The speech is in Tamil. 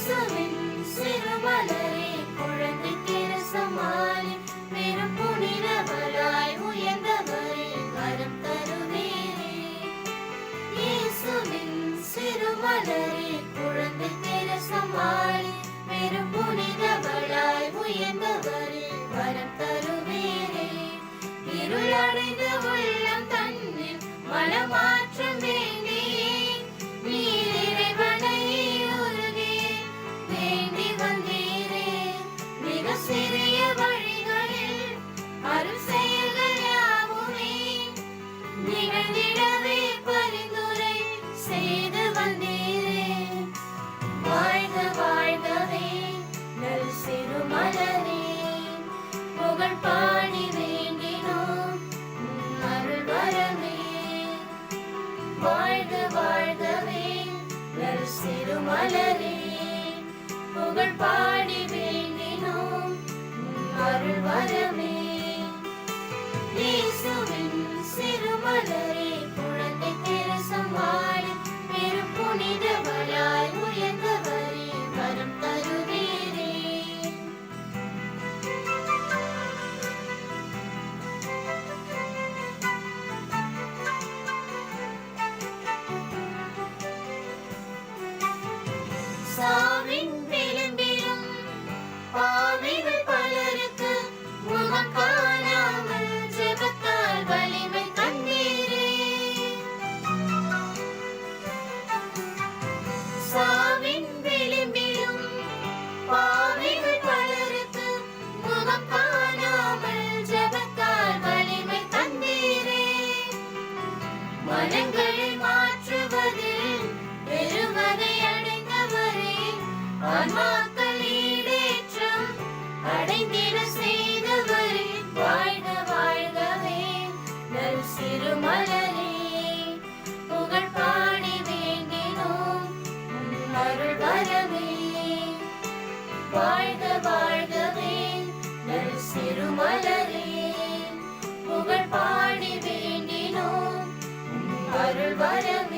இயேசுவின் சிறுமலரே குழந்தை திருசமாலே பெரும் புனிதவளாய் உயர்ந்தவரே வரம் தருவீரே. இயேசுவின் சிறுமலரே குழந்தை திருசமாலே பெரும் புனிதவளாய் உயர்ந்தவரே வரம் தருவீரே. இருளடைந்த உள்ளம் தன்னில் மனமாற்றம் வேண்டியே நீர் இறைவனை உருகி வேண்டி வந்தீரே. மிக சிறிய வழிகளில் அருள் செயல்கள் யாவுமே நிகழ்ந்திடவே பரிந்துரை செய்து வந்தீரே. வாழ்க வாழ்கவே நல் சிறுமலரே, புகழ் பாடி வேண்டினோம் அருள் வரமே. வாழ்க வாழ்கவே நல் சிறுமலரே, புகழ் பாடி வேண்டினோம் அருள் வரமே. இயேசுவின் சிறுமலரே குழந்தை திருசமாலே பெரும் புனிதவளாய் உயர்ந்தவரே வரம் தருவீரே. சாவின் விளிம்பிலும் பாவிகள் பலருக்கு முகம் காணாமல் ஜெபத்தால் வலிமை தந்தீரே. சாவின் விளிம்பிலும் பாவிகள் பலருக்கு முகம் காணாமல் ஜெபத்தால் வலிமை தந்தீரே. மனங்களை மாற்றுவதில் பெருவகை அடைந்தவரே, ஆன்மாக்கள் ஈடேற்றம் அடைந்திட செய்தவரே. வாழ்க வாழ்கவே நல் சிறுமலரே, புகழ் பாடி வேண்டினோம் அருள் வரவே. வாழ்க வாழ்கவே நல் சிறுமலரே, புகழ் பாடி வேண்டினோம் அருள் வரவே.